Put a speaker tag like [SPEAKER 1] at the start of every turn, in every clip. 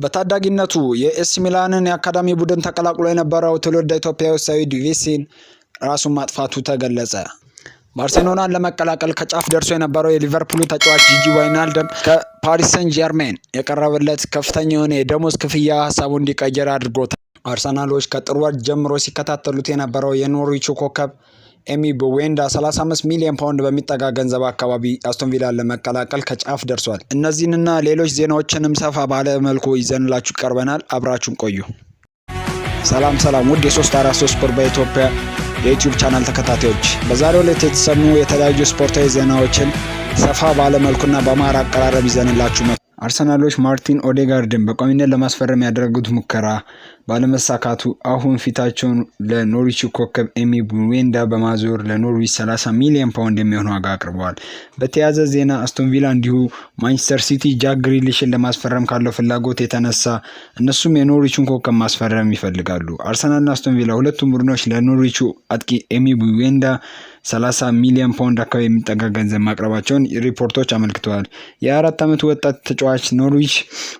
[SPEAKER 1] በታዳጊነቱ የኤሲ ሚላንን የአካዳሚ ቡድን ተቀላቅሎ የነበረው ትውልደ ኢትዮጵያዊ ሰይድ ቪሲን ራሱን ማጥፋቱ ተገለጸ። ባርሴሎናን ለመቀላቀል ከጫፍ ደርሶ የነበረው የሊቨርፑሉ ተጫዋች ጂጂ ዋይናልደም ከፓሪስ ሰን ጀርሜን የቀረበለት ከፍተኛ የሆነ የደሞዝ ክፍያ ሀሳቡ እንዲቀየር አድርጎታል። አርሰናሎች ከጥር ወር ጀምሮ ሲከታተሉት የነበረው የኖርዊቹ ኮከብ ኤሚ ቡዌንዳ 35 ሚሊዮን ፓውንድ በሚጠጋ ገንዘብ አካባቢ አስቶን ቪላን ለመቀላቀል ከጫፍ ደርሷል። እነዚህንና ሌሎች ዜናዎችንም ሰፋ ባለ መልኩ ይዘንላችሁ ቀርበናል። አብራችሁን ቆዩ። ሰላም ውድ የ343 ስፖርት በኢትዮጵያ የዩቲዩብ ቻናል ተከታታዮች፣ በዛሬው ዕለት የተሰሙ የተለያዩ ስፖርታዊ ዜናዎችን ሰፋ ባለ መልኩና በአማራ አቀራረብ ይዘንላችሁ አርሰናሎች ማርቲን ኦዴጋርድን በቋሚነት ለማስፈረም ያደረጉት ሙከራ ባለመሳካቱ አሁን ፊታቸውን ለኖርዊች ኮከብ ኤሚ ቡዌንዳ በማዞር ለኖርዊች 30 ሚሊዮን ፓውንድ የሚሆን ዋጋ አቅርበዋል። በተያያዘ ዜና አስቶን ቪላ እንዲሁ ማንቸስተር ሲቲ ጃክ ግሪሊሽን ለማስፈረም ካለው ፍላጎት የተነሳ እነሱም የኖርዊችን ኮከብ ማስፈረም ይፈልጋሉ። አርሰናልና አስቶን ቪላ ሁለቱም ቡድኖች ለኖርዊቹ አጥቂ ኤሚ ቡዌንዳ 30 ሚሊዮን ፓውንድ አካባቢ የሚጠጋ ገንዘብ ማቅረባቸውን ሪፖርቶች አመልክተዋል። የ4 ዓመቱ ወጣት ተጫዋች ኖርዊች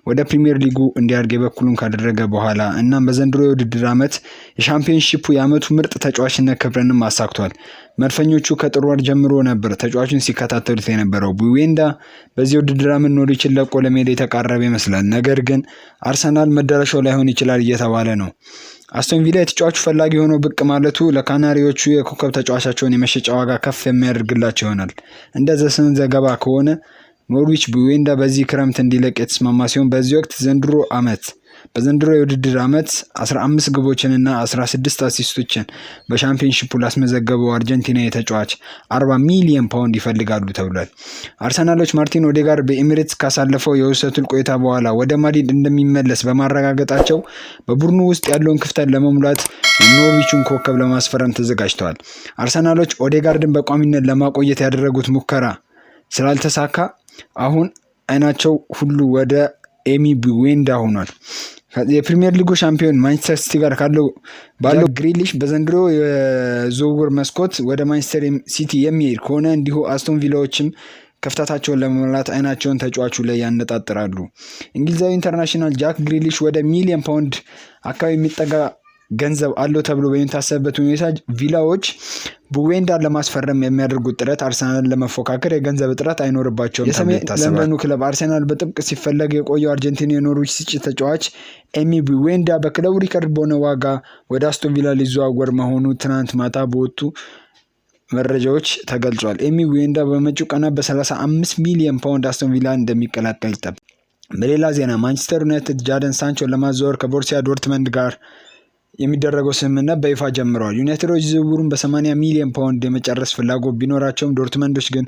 [SPEAKER 1] ወደ ፕሪሚየር ሊጉ እንዲያድግ የበኩሉን ካደረገ በኋላ እናም በዘንድሮ የውድድር ዓመት የሻምፒዮንሺፑ የዓመቱ ምርጥ ተጫዋችነት ክብርንም አሳክቷል። መድፈኞቹ ከጥር ወር ጀምሮ ነበር ተጫዋቹን ሲከታተሉት የነበረው። ቡዌንዳ በዚህ ውድድር ዓመት ኖርዊችን ለቆ ለመሄድ የተቃረበ ይመስላል። ነገር ግን አርሰናል መዳረሻው ላይሆን ይችላል እየተባለ ነው። አስቶን ቪላ የተጫዋቹ ፈላጊ ሆኖ ብቅ ማለቱ ለካናሪዎቹ የኮከብ ተጫዋቻቸውን የመሸጫ ዋጋ ከፍ የሚያደርግላቸው ይሆናል። እንደ ዘሰን ዘገባ ከሆነ ኖርዊች ቡዌንዳ በዚህ ክረምት እንዲለቅ የተስማማ ሲሆን በዚህ ወቅት በዘንድሮ የውድድር ዓመት 15 ግቦችንና 16 አሲስቶችን በሻምፒዮንሺፑ ላስመዘገበው አርጀንቲናዊ ተጫዋች 40 ሚሊዮን ፓውንድ ይፈልጋሉ ተብሏል። አርሰናሎች ማርቲን ኦዴጋርድ በኤሚሬትስ ካሳለፈው የውሰቱን ቆይታ በኋላ ወደ ማድሪድ እንደሚመለስ በማረጋገጣቸው በቡድኑ ውስጥ ያለውን ክፍተት ለመሙላት የኖርዊቹን ኮከብ ለማስፈረም ተዘጋጅተዋል። አርሰናሎች ኦዴጋርድን በቋሚነት ለማቆየት ያደረጉት ሙከራ ስላልተሳካ አሁን አይናቸው ሁሉ ወደ ኤሚ ቡዌንዳ ሆኗል። የፕሪሚየር ሊጉ ሻምፒዮን ማንቸስተር ሲቲ ጋር ባለው ግሪሊሽ በዘንድሮ የዝውውር መስኮት ወደ ማንቸስተር ሲቲ የሚሄድ ከሆነ እንዲሁ አስቶን ቪላዎችም ክፍተታቸውን ለመሙላት አይናቸውን ተጫዋቹ ላይ ያነጣጥራሉ። እንግሊዛዊ ኢንተርናሽናል ጃክ ግሪሊሽ ወደ ሚሊዮን ፓውንድ አካባቢ የሚጠጋ ገንዘብ አለው ተብሎ በሚታሰብበት ሁኔታ ቪላዎች ቡዌንዳን ለማስፈረም የሚያደርጉት ጥረት አርሰናልን ለመፎካከር የገንዘብ እጥረት አይኖርባቸውም። የሰሜን ለንደኑ ክለብ አርሰናል በጥብቅ ሲፈለግ የቆየው አርጀንቲና የኖርዊች ሲቲ ተጫዋች ኤሚ ቡዌንዳ በክለቡ ሪከርድ በሆነ ዋጋ ወደ አስቶን ቪላ ሊዘዋወር መሆኑ ትናንት ማታ በወጡ መረጃዎች ተገልጿል። ኤሚ ቡዌንዳ በመጪው ቀናት በ35 ሚሊዮን ፓውንድ አስቶን ቪላ እንደሚቀላቀል ይጠበቃል። በሌላ ዜና ማንቸስተር ዩናይትድ ጃደን ሳንቾን ለማዘዋወር ከቦሩሲያ ዶርትመንድ ጋር የሚደረገው ስምምነት በይፋ ጀምረዋል። ዩናይትዶች ዝውውሩን በ80 ሚሊዮን ፓውንድ የመጨረስ ፍላጎት ቢኖራቸውም ዶርትመንዶች ግን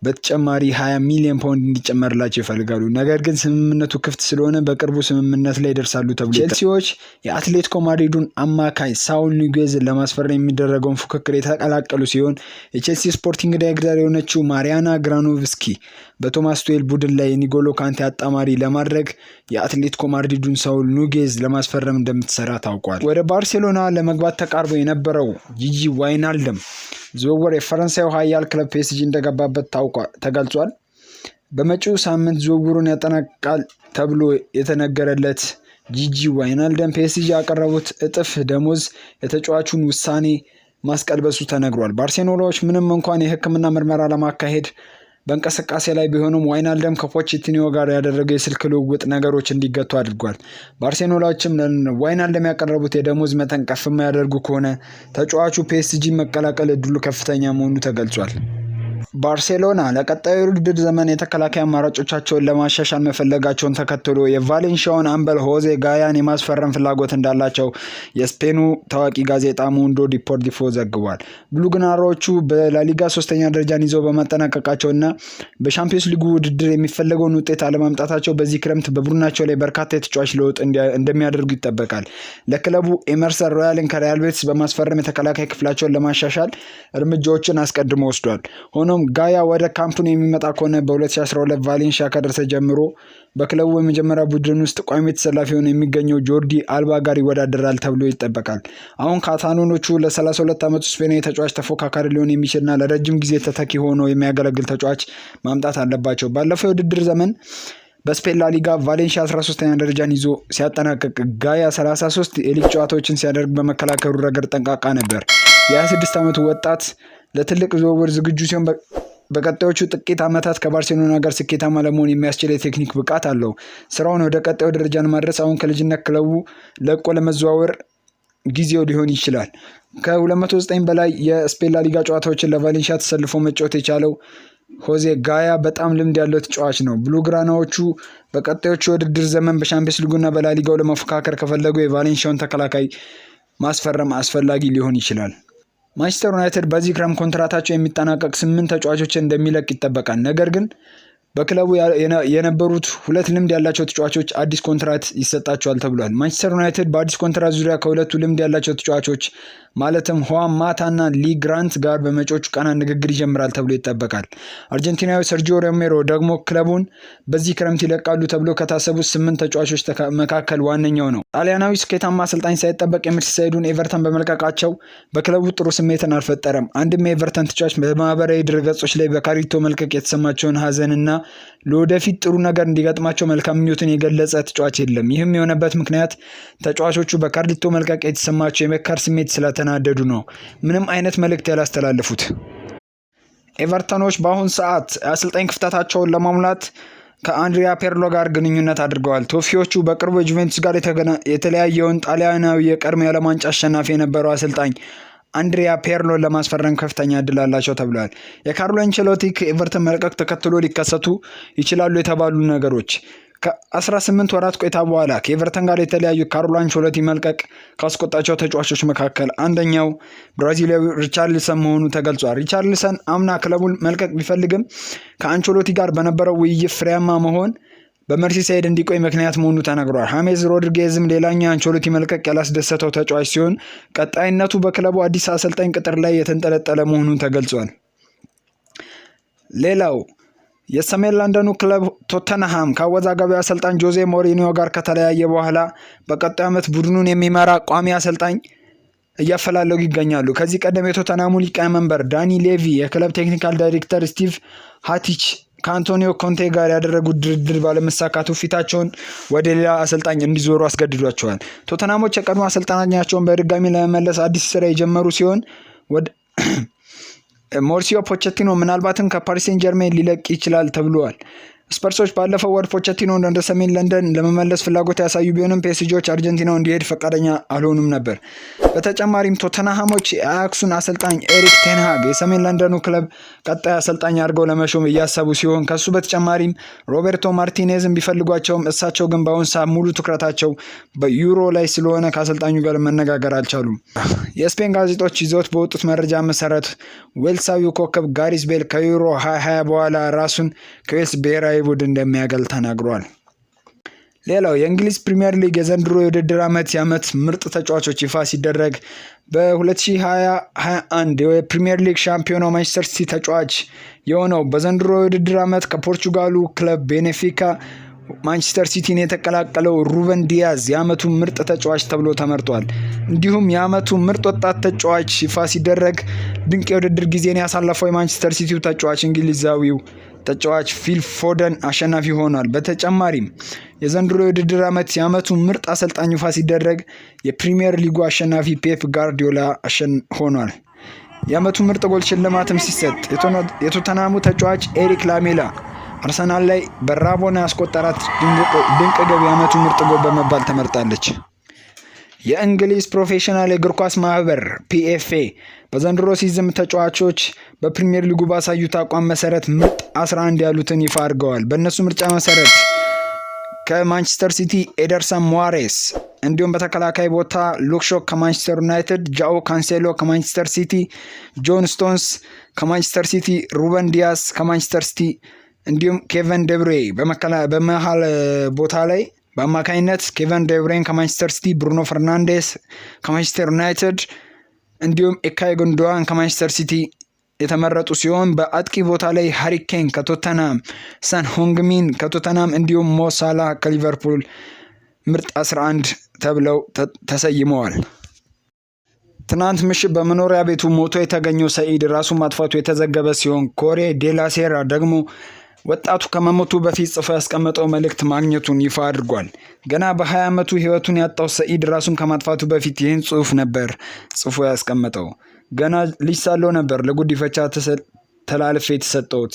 [SPEAKER 1] በተጨማሪ 20 ሚሊዮን ፓውንድ እንዲጨመርላቸው ይፈልጋሉ። ነገር ግን ስምምነቱ ክፍት ስለሆነ በቅርቡ ስምምነት ላይ ይደርሳሉ ተብሎ ቼልሲዎች የአትሌቲኮ ማድሪዱን አማካይ ሳውል ኒጉዌዝን ለማስፈረም የሚደረገውን ፉክክር የተቀላቀሉ ሲሆን የቼልሲ ስፖርቲንግ ዳይሬክተር የሆነችው ማሪያና ግራኖቭስኪ በቶማስ ቱዌል ቡድን ላይ የኒጎሎ ካንቴ አጣማሪ ለማድረግ የአትሌቲኮ ማድሪዱን ሳውል ኒጉዌዝ ለማስፈረም እንደምትሰራ ታውቋል። ወደ ባርሴሎና ለመግባት ተቃርቦ የነበረው ጂጂ ዋይናልደም ዝውውር የፈረንሳዩ ኃያል ክለብ ፒኤስጂ እንደገባበት ተገልጿል። በመጪው ሳምንት ዝውውሩን ያጠናቅቃል ተብሎ የተነገረለት ጂጂ ዋይናልደም ፒኤስጂ ያቀረቡት እጥፍ ደሞዝ የተጫዋቹን ውሳኔ ማስቀልበሱ ተነግሯል። ባርሴሎናዎች ምንም እንኳን የሕክምና ምርመራ ለማካሄድ በእንቅስቃሴ ላይ ቢሆኑም ዋይናልደም ከፖቼቲኖ ጋር ያደረገው የስልክ ልውውጥ ነገሮች እንዲገቱ አድርጓል። ባርሴሎናዎችም ዋይናልደም ያቀረቡት የደሞዝ መጠን ከፍ የማያደርጉ ከሆነ ተጫዋቹ ፒኤስጂ መቀላቀል እድሉ ከፍተኛ መሆኑ ተገልጿል። ባርሴሎና ለቀጣዩ ውድድር ዘመን የተከላካይ አማራጮቻቸውን ለማሻሻል መፈለጋቸውን ተከትሎ የቫሌንሺያውን አምበል ሆዜ ጋያን የማስፈረም ፍላጎት እንዳላቸው የስፔኑ ታዋቂ ጋዜጣ ሙንዶ ዲፖርቲቮ ዘግቧል። ብሉግራናዎቹ በላሊጋ 3ኛ ደረጃን ይዘው በማጠናቀቃቸውና በሻምፒዮንስ ሊጉ ውድድር የሚፈለገውን ውጤት አለማምጣታቸው በዚህ ክረምት በቡድናቸው ላይ በርካታ የተጫዋች ለውጥ እንደሚያደርጉ ይጠበቃል። ለክለቡ ኤመርሰን ሮያልን ከሪያል ቤቲስ በማስፈረም የተከላካይ ክፍላቸውን ለማሻሻል እርምጃዎችን አስቀድሞ ወስዷል። ሆኖም ጋያ ወደ ካምፑን የሚመጣ ከሆነ በ2012 ቫሌንሺያ ከደረሰ ጀምሮ በክለቡ የመጀመሪያ ቡድን ውስጥ ቋሚ ተሰላፊ ሆኖ የሚገኘው ጆርዲ አልባ ጋር ይወዳደራል ተብሎ ይጠበቃል። አሁን ካታሎኖቹ ለ32 ዓመቱ ስፔናዊ ተጫዋች ተፎካካሪ ሊሆን የሚችልና ለረጅም ጊዜ ተተኪ ሆኖ የሚያገለግል ተጫዋች ማምጣት አለባቸው። ባለፈው የውድድር ዘመን በስፔን ላሊጋ ቫሌንሺያ 13ኛ ደረጃን ይዞ ሲያጠናቅቅ ጋያ 33 የሊግ ጨዋታዎችን ሲያደርግ በመከላከሉ ረገድ ጠንቃቃ ነበር። የ26 ዓመቱ ወጣት ለትልቅ ዝውውር ዝግጁ ሲሆን በቀጣዮቹ ጥቂት ዓመታት ከባርሴሎና ጋር ስኬታማ ለመሆን የሚያስችል የቴክኒክ ብቃት አለው። ስራውን ወደ ቀጣዩ ደረጃ ለማድረስ አሁን ከልጅነት ክለቡ ለቆ ለመዘዋወር ጊዜው ሊሆን ይችላል። ከ209 በላይ የስፔን ላሊጋ ጨዋታዎችን ለቫሌንሺያ ተሰልፎ መጫወት የቻለው ሆዜ ጋያ በጣም ልምድ ያለው ተጫዋች ነው። ብሉግራናዎቹ በቀጣዮቹ የውድድር ዘመን በሻምፒየንስ ሊጉና በላሊጋው ለመፎካከር ከፈለጉ የቫሌንሺያውን ተከላካይ ማስፈረም አስፈላጊ ሊሆን ይችላል። ማንቸስተር ዩናይትድ በዚህ ክረምት ኮንትራታቸው የሚጠናቀቅ 8 ተጫዋቾችን እንደሚለቅ ይጠበቃል። ነገር ግን በክለቡ የነበሩት 2 ልምድ ያላቸው ተጫዋቾች አዲስ ኮንትራት ይሰጣቸዋል ተብሏል። ማንቸስተር ዩናይትድ በአዲስ ኮንትራት ዙሪያ ከሁለቱ ልምድ ያላቸው ተጫዋቾች ማለትም ሁዋን ማታ እና ሊ ግራንት ጋር በመጪዎቹ ቀናት ንግግር ይጀምራል ተብሎ ይጠበቃል። አርጀንቲናዊ ሰርጂዮ ሮሜሮ ደግሞ ክለቡን በዚህ ክረምት ይለቃሉ ተብሎ ከታሰቡት 8 ተጫዋቾች መካከል ዋነኛው ነው። ጣሊያናዊ ስኬታማ አሰልጣኝ ሳይጠበቅ የሜርሲሳይዱን ኤቨርተን በመልቀቃቸው በክለቡ ጥሩ ስሜትን አልፈጠረም። አንድም የኤቨርተን ተጫዋች በማህበራዊ ድረገጾች ላይ በካሪቶ መልቀቅ የተሰማቸውን ሀዘንና ለወደፊት ጥሩ ነገር እንዲገጥማቸው መልካም ምኞትን የገለጸ ተጫዋች የለም። ይህም የሆነበት ምክንያት ተጫዋቾቹ በካሪቶ መልቀቅ የተሰማቸው የመካር ስሜት ስለተናደዱ ነው። ምንም አይነት መልእክት ያላስተላለፉት ኤቨርተኖች በአሁን ሰዓት የአሰልጣኝ ክፍተታቸውን ለማሙላት ከአንድሪያ ፔርሎ ጋር ግንኙነት አድርገዋል። ቶፊዎቹ በቅርቡ የጁቬንቱስ ጋር የተለያየውን ጣሊያናዊ የቀድሞ የዓለም ዋንጫ አሸናፊ የነበረው አሰልጣኝ አንድሪያ ፔርሎን ለማስፈረም ከፍተኛ እድል አላቸው ተብሏል። የካርሎ አንቸሎቲ ከኤቨርተን መልቀቅ ተከትሎ ሊከሰቱ ይችላሉ የተባሉ ነገሮች ከ18 ወራት ቆይታ በኋላ ከኤቨርተን ጋር የተለያዩ ካርሎ አንቸሎቲ መልቀቅ ካስቆጣቸው ተጫዋቾች መካከል አንደኛው ብራዚላዊ ሪቻርልሰን መሆኑ ተገልጿል። ሪቻርልሰን አምና ክለቡን መልቀቅ ቢፈልግም ከአንቸሎቲ ጋር በነበረው ውይይት ፍሬያማ መሆን በመርሲሳይድ እንዲቆይ ምክንያት መሆኑ ተነግሯል። ሃሜዝ ሮድሪጌዝም ሌላኛው አንቸሎቲ መልቀቅ ያላስደሰተው ተጫዋች ሲሆን ቀጣይነቱ በክለቡ አዲስ አሰልጣኝ ቅጥር ላይ የተንጠለጠለ መሆኑን ተገልጿል። ሌላው የሰሜን ለንደኑ ክለብ ቶተንሃም ከአወዛጋቢው አሰልጣኝ ጆዜ ሞሪኒዮ ጋር ከተለያየ በኋላ በቀጣዩ ዓመት ቡድኑን የሚመራ ቋሚ አሰልጣኝ እያፈላለጉ ይገኛሉ። ከዚህ ቀደም የቶተንሃሙ ሊቀመንበር ዳኒ ሌቪ የክለብ ቴክኒካል ዳይሬክተር ስቲቭ ሃቲች ከአንቶኒዮ ኮንቴ ጋር ያደረጉት ድርድር ባለመሳካቱ ፊታቸውን ወደ ሌላ አሰልጣኝ እንዲዞሩ አስገድዷቸዋል። ቶተንሃሞች የቀድሞ አሰልጣኛቸውን በድጋሚ ለመመለስ አዲስ ስራ የጀመሩ ሲሆን ሞሪሲዮ ፖቼቲኖ ምናልባትም ከፓሪስ ሴን ጀርሜን ሊለቅ ይችላል ተብሏል። ስፐርሶች ባለፈው ወር ፖቼቲኖ ወደ ሰሜን ለንደን ለመመለስ ፍላጎት ያሳዩ ቢሆንም ፒኤስጂዎች አርጀንቲናው እንዲሄድ ፈቃደኛ አልሆኑም ነበር። በተጨማሪም ቶተንሃሞች የአያክሱን አሰልጣኝ ኤሪክ ቴንሃግ የሰሜን ለንደኑ ክለብ ቀጣይ አሰልጣኝ አድርገው ለመሾም እያሰቡ ሲሆን ከሱ በተጨማሪም ሮቤርቶ ማርቲኔዝን ቢፈልጓቸውም እሳቸው ግን በአሁን ሰዓት ሙሉ ትኩረታቸው በዩሮ ላይ ስለሆነ ከአሰልጣኙ ጋር መነጋገር አልቻሉም። የስፔን ጋዜጦች ይዘውት በወጡት መረጃ መሰረት ዌልሳዊው ኮከብ ጋሪስ ቤል ከዩሮ 2020 በኋላ ራሱን ከዌልስ ብሔራዊ ቡድን እንደሚያገል ተናግሯል። ሌላው የእንግሊዝ ፕሪሚየር ሊግ የዘንድሮ የውድድር ዓመት የዓመት ምርጥ ተጫዋቾች ይፋ ሲደረግ በ2020-21 የፕሪሚየር ሊግ ሻምፒዮናው ማንቸስተር ሲቲ ተጫዋች የሆነው በዘንድሮ የውድድር ዓመት ከፖርቹጋሉ ክለብ ቤኔፊካ ማንቸስተር ሲቲን የተቀላቀለው ሩበን ዲያዝ የዓመቱ ምርጥ ተጫዋች ተብሎ ተመርጧል። እንዲሁም የዓመቱ ምርጥ ወጣት ተጫዋች ይፋ ሲደረግ ድንቅ የውድድር ጊዜን ያሳለፈው የማንቸስተር ሲቲው ተጫዋች እንግሊዛዊው ተጫዋች ፊል ፎደን አሸናፊ ሆኗል። በተጨማሪም የዘንድሮ የውድድር ዓመት የዓመቱ ምርጥ አሰልጣኝ ይፋ ሲደረግ የፕሪሚየር ሊጉ አሸናፊ ፔፕ ጋርዲዮላ ሆኗል። የዓመቱ ምርጥ ጎል ሽልማትም ሲሰጥ የቶተንሃሙ ተጫዋች ኤሪክ ላሜላ አርሰናል ላይ በራቦና ያስቆጠራት ድንቅ ግብ የዓመቱ ምርጥ ጎል በመባል ተመርጣለች። የእንግሊዝ ፕሮፌሽናል የእግር ኳስ ማህበር ፒኤፍኤ በዘንድሮ ሲዝም ተጫዋቾች በፕሪሚየር ሊጉ ባሳዩት አቋም መሰረት ምርጥ 11 ያሉትን ይፋ አድርገዋል። በእነሱ ምርጫ መሰረት ከማንቸስተር ሲቲ ኤደርሰን ሞሬስ፣ እንዲሁም በተከላካይ ቦታ ሉክ ሾው ከማንቸስተር ዩናይትድ፣ ጃኦ ካንሴሎ ከማንቸስተር ሲቲ፣ ጆን ስቶንስ ከማንቸስተር ሲቲ፣ ሩበን ዲያስ ከማንቸስተር ሲቲ እንዲሁም ኬቨን ደብሬ በመሃል ቦታ ላይ በአማካኝነት ኬቨን ደብሬን ከማንቸስተር ሲቲ፣ ብሩኖ ፈርናንዴስ ከማንቸስተር ዩናይትድ እንዲሁም ኢልካይ ጉንዶዋን ከማንቸስተር ሲቲ የተመረጡ ሲሆን በአጥቂ ቦታ ላይ ሃሪ ኬን ከቶተንሃም፣ ሰን ሆንግሚን ከቶተንሃም እንዲሁም ሞ ሳላህ ከሊቨርፑል ምርጥ 11 ተብለው ተሰይመዋል። ትናንት ምሽት በመኖሪያ ቤቱ ሞቶ የተገኘው ሰኢድ ራሱን ማጥፋቱ የተዘገበ ሲሆን ኮሬ ዴላ ሴራ ደግሞ ወጣቱ ከመሞቱ በፊት ጽፎ ያስቀመጠው መልእክት ማግኘቱን ይፋ አድርጓል። ገና በ20 ዓመቱ ህይወቱን ያጣው ሰኢድ ራሱን ከማጥፋቱ በፊት ይህን ጽሑፍ ነበር ጽፎ ያስቀመጠው። ገና ልጅ ሳለሁ ነበር ለጉዲፈቻ ተላልፌ የተሰጠሁት።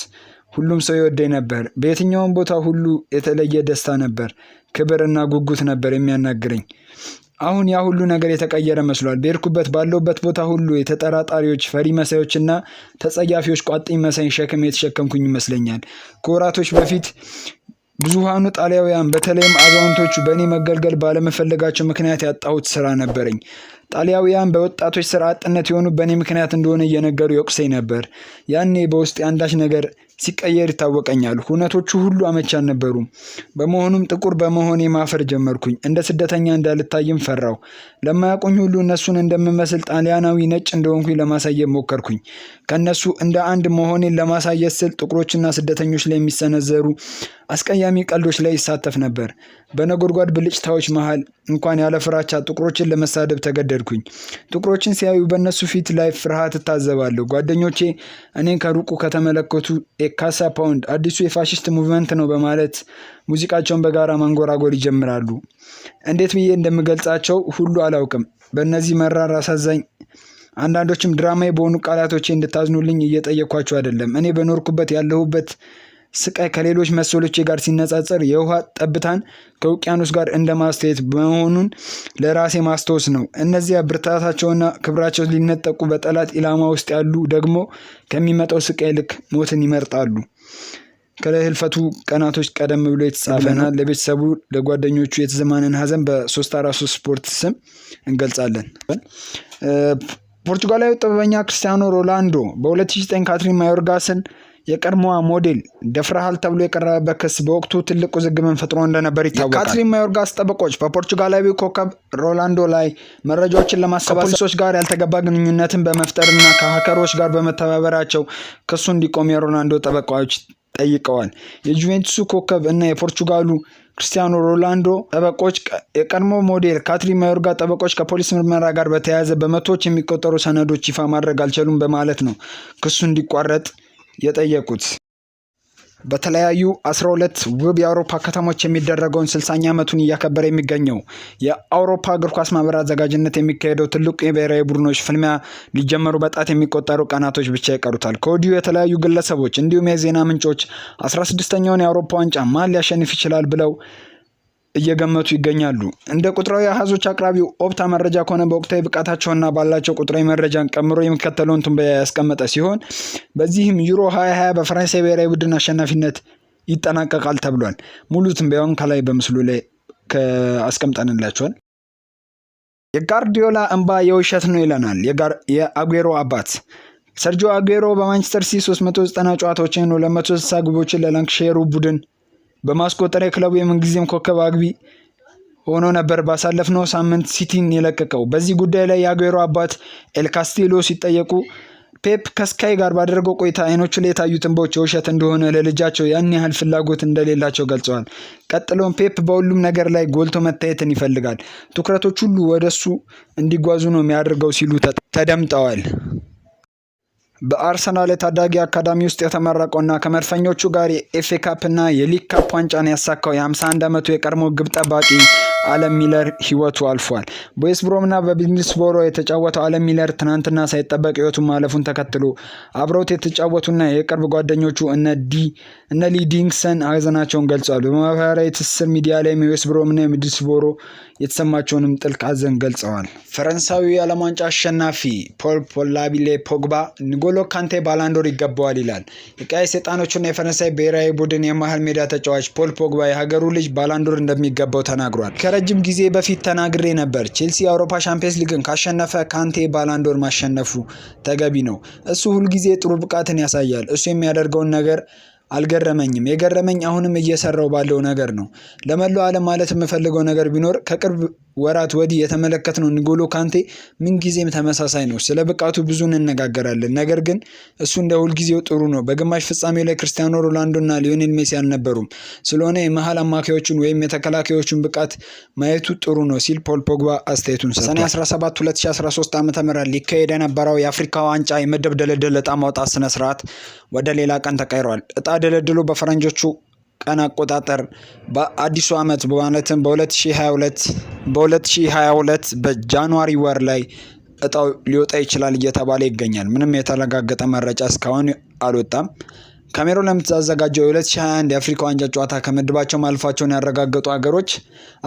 [SPEAKER 1] ሁሉም ሰው ይወደኝ ነበር። በየትኛውም ቦታ ሁሉ የተለየ ደስታ ነበር፣ ክብርና ጉጉት ነበር የሚያናግረኝ። አሁን ያ ሁሉ ነገር የተቀየረ መስሏል። በሄድኩበት ባለውበት ቦታ ሁሉ የተጠራጣሪዎች፣ ፈሪ መሳዮችና ተጸያፊዎች ቋጥኝ መሳይ ሸክም የተሸከምኩኝ ይመስለኛል። ከወራቶች በፊት ብዙሃኑ ጣሊያውያን በተለይም አዛውንቶቹ በእኔ መገልገል ባለመፈለጋቸው ምክንያት ያጣሁት ስራ ነበረኝ። ጣሊያውያን በወጣቶች ስራ አጥነት የሆኑ በእኔ ምክንያት እንደሆነ እየነገሩ ይወቅሰኝ ነበር። ያኔ በውስጤ አንዳች ነገር ሲቀየር ይታወቀኛል። ሁነቶቹ ሁሉ አመቺ አልነበሩም። በመሆኑም ጥቁር በመሆኔ ማፈር ጀመርኩኝ። እንደ ስደተኛ እንዳልታይም ፈራው። ለማያውቁኝ ሁሉ እነሱን እንደምመስል ጣሊያናዊ ነጭ እንደሆንኩኝ ለማሳየት ሞከርኩኝ። ከነሱ እንደ አንድ መሆኔን ለማሳየት ስል ጥቁሮችና ስደተኞች ላይ የሚሰነዘሩ አስቀያሚ ቀልዶች ላይ ይሳተፍ ነበር። በነጎድጓድ ብልጭታዎች መሃል እንኳን ያለ ፍራቻ ጥቁሮችን ለመሳደብ ተገደድኩኝ። ጥቁሮችን ሲያዩ በእነሱ ፊት ላይ ፍርሃት እታዘባለሁ። ጓደኞቼ እኔን ከሩቁ ከተመለከቱ ካሳ ፓውንድ አዲሱ የፋሽስት ሙቭመንት ነው በማለት ሙዚቃቸውን በጋራ ማንጎራጎር ይጀምራሉ። እንዴት ብዬ እንደምገልጻቸው ሁሉ አላውቅም። በእነዚህ መራር፣ አሳዛኝ፣ አንዳንዶችም ድራማዊ በሆኑ ቃላቶቼ እንድታዝኑልኝ እየጠየኳቸው አይደለም። እኔ በኖርኩበት ያለሁበት ስቃይ ከሌሎች መሰሎቼ ጋር ሲነጻጸር የውሃ ጠብታን ከውቅያኖስ ጋር እንደማስተያየት መሆኑን ለራሴ ማስታወስ ነው። እነዚያ ብርታታቸውና ክብራቸው ሊነጠቁ በጠላት ኢላማ ውስጥ ያሉ ደግሞ ከሚመጣው ስቃይ ልክ ሞትን ይመርጣሉ። ከህልፈቱ ቀናቶች ቀደም ብሎ የተጻፈናል። ለቤተሰቡ ለጓደኞቹ የተሰማንን ሀዘን በ343 ስፖርት ስም እንገልጻለን። ፖርቹጋላዊ ጥበበኛ ክርስቲያኖ ሮላንዶ በ2009 ካትሪን ማዮርጋስን የቀድሞዋ ሞዴል ደፍረሃል ተብሎ የቀረበበት ክስ በወቅቱ ትልቅ ውዝግብን ፈጥሮ እንደነበር ይታወቃል። የካትሪን ማዮርጋስ ጠበቆች በፖርቹጋላዊው ኮከብ ሮላንዶ ላይ መረጃዎችን ለማሰባሰብ ከፖሊሶች ጋር ያልተገባ ግንኙነትን በመፍጠርና ከሀከሮች ጋር በመተባበራቸው ክሱ እንዲቆም የሮላንዶ ጠበቃዎች ጠይቀዋል። የጁቬንቱሱ ኮከብ እና የፖርቹጋሉ ክርስቲያኖ ሮላንዶ ጠበቆች የቀድሞ ሞዴል ካትሪን ማዮርጋ ጠበቆች ከፖሊስ ምርመራ ጋር በተያያዘ በመቶዎች የሚቆጠሩ ሰነዶች ይፋ ማድረግ አልቻሉም በማለት ነው ክሱ እንዲቋረጥ የጠየቁት። በተለያዩ 12 ውብ የአውሮፓ ከተሞች የሚደረገውን 60ኛ ዓመቱን እያከበረ የሚገኘው የአውሮፓ እግር ኳስ ማህበር አዘጋጅነት የሚካሄደው ትልቁ የብሔራዊ ቡድኖች ፍልሚያ ሊጀመሩ በጣት የሚቆጠሩ ቀናቶች ብቻ ይቀሩታል። ከወዲሁ የተለያዩ ግለሰቦች እንዲሁም የዜና ምንጮች 16ኛውን የአውሮፓ ዋንጫ ማን ሊያሸንፍ ይችላል ብለው እየገመቱ ይገኛሉ። እንደ ቁጥራዊ አሃዞች አቅራቢው ኦፕታ መረጃ ከሆነ በወቅታዊ ብቃታቸውና ባላቸው ቁጥራዊ መረጃን ቀምሮ የሚከተለውን ትንበያ ያስቀመጠ ሲሆን በዚህም ዩሮ 2020 በፈረንሳይ ብሔራዊ ቡድን አሸናፊነት ይጠናቀቃል ተብሏል። ሙሉ ትንበያውን ከላይ በምስሉ ላይ አስቀምጠንላችኋል። የጋርዲዮላ እንባ የውሸት ነው ይለናል የአጉዌሮ አባት። ሰርጂዮ አጉዌሮ በማንቸስተር ሲቲ 390 ጨዋታዎችን 260 ግቦችን ለላንካሻየሩ ቡድን በማስቆጠር የክለቡ የምንጊዜም ኮከብ አግቢ ሆኖ ነበር ባሳለፍነው ሳምንት ሲቲን የለቀቀው። በዚህ ጉዳይ ላይ የአጉዌሮ አባት ኤል ካስቲሎ ሲጠየቁ ፔፕ ከስካይ ጋር ባደረገው ቆይታ አይኖቹ ላይ የታዩት እንባዎች የውሸት እንደሆነ ለልጃቸው ያን ያህል ፍላጎት እንደሌላቸው ገልጸዋል። ቀጥሎም ፔፕ በሁሉም ነገር ላይ ጎልቶ መታየትን ይፈልጋል፣ ትኩረቶች ሁሉ ወደሱ እንዲጓዙ ነው የሚያደርገው ሲሉ ተደምጠዋል። በአርሰናል የታዳጊ አካዳሚ ውስጥ የተመረቀውና ከመድፈኞቹ ጋር የኤፍኤ ካፕ እና የሊግ ካፕ ዋንጫን ያሳካው የ51 ዓመቱ የቀድሞ ግብ ጠባቂ አለም ሚለር ህይወቱ አልፏል። በዌስት ብሮም እና በሚድልስቦሮ የተጫወተው አለም ሚለር ትናንትና ሳይጠበቅ ህይወቱን ማለፉን ተከትሎ አብረውት የተጫወቱና የቅርብ ጓደኞቹ እነ ሊ ዲንግሰን ሀዘናቸውን ገልጸዋል። በማህበራዊ ትስስር ሚዲያ ላይም የዌስት ብሮም እና የሚድልስቦሮ የተሰማቸውንም ጥልቅ ሀዘን ገልጸዋል። ፈረንሳዊ የዓለም ዋንጫ አሸናፊ ፖል ፖግባ ንጎሎ ካንቴ ባላንዶር ይገባዋል ይላል። የቀይ ሰይጣኖቹና የፈረንሳይ ብሔራዊ ቡድን የመሃል ሜዳ ተጫዋች ፖል ፖግባ የሀገሩ ልጅ ባላንዶር እንደሚገባው ተናግሯል። ከረጅም ጊዜ በፊት ተናግሬ ነበር። ቼልሲ የአውሮፓ ቻምፒየንስ ሊግን ካሸነፈ ካንቴ ባላንዶር ማሸነፉ ተገቢ ነው። እሱ ሁልጊዜ ጥሩ ብቃትን ያሳያል። እሱ የሚያደርገውን ነገር አልገረመኝም። የገረመኝ አሁንም እየሰራው ባለው ነገር ነው። ለመላው ዓለም ማለት የምፈልገው ነገር ቢኖር ከቅርብ ወራት ወዲህ የተመለከትነው ንጎሎ ካንቴ ምንጊዜም ተመሳሳይ ነው። ስለ ብቃቱ ብዙ እንነጋገራለን፣ ነገር ግን እሱ እንደ ሁልጊዜው ጥሩ ነው። በግማሽ ፍጻሜው ላይ ክርስቲያኖ ሮናልዶ እና ሊዮኔል ሜሲ አልነበሩም። ስለሆነ የመሃል አማካዮቹን ወይም የተከላካዮቹን ብቃት ማየቱ ጥሩ ነው ሲል ፖል ፖግባ አስተያየቱን ሰጥቷል። ሰኔ 17 2013 ዓ.ም ሊካሄድ የነበረው የአፍሪካ ዋንጫ የምድብ ድልድል ዕጣ ማውጣት ስነ ስርዓት ወደ ሌላ ቀን ተቀይሯል። እጣ ድልድሉ በፈረንጆቹ ቀን አቆጣጠር በአዲሱ ዓመት ማለትም በ2022 በጃንዋሪ ወር ላይ እጣው ሊወጣ ይችላል እየተባለ ይገኛል። ምንም የተረጋገጠ መረጃ እስካሁን አልወጣም። ካሜሩን ለምታዘጋጀው የ2021 የአፍሪካ ዋንጫ ጨዋታ ከምድባቸው ማለፋቸውን ያረጋገጡ ሀገሮች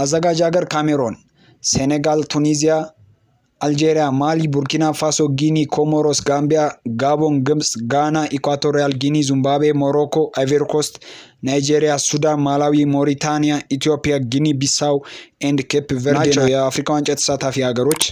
[SPEAKER 1] አዘጋጅ ሀገር ካሜሩን፣ ሴኔጋል፣ ቱኒዚያ፣ አልጄሪያ፣ ማሊ፣ ቡርኪና ፋሶ፣ ጊኒ፣ ኮሞሮስ፣ ጋምቢያ፣ ጋቦን፣ ግብጽ፣ ጋና፣ ኢኳቶሪያል ጊኒ፣ ዚምባብዌ፣ ሞሮኮ፣ አይቮሪ ኮስት፣ ናይጄሪያ፣ ሱዳን፣ ማላዊ፣ ሞሪታኒያ፣ ኢትዮጵያ፣ ጊኒ ቢሳው ኤንድ ኬፕ ቨርዴ ናቸው የአፍሪካ ዋንጫ ተሳታፊ ሀገሮች።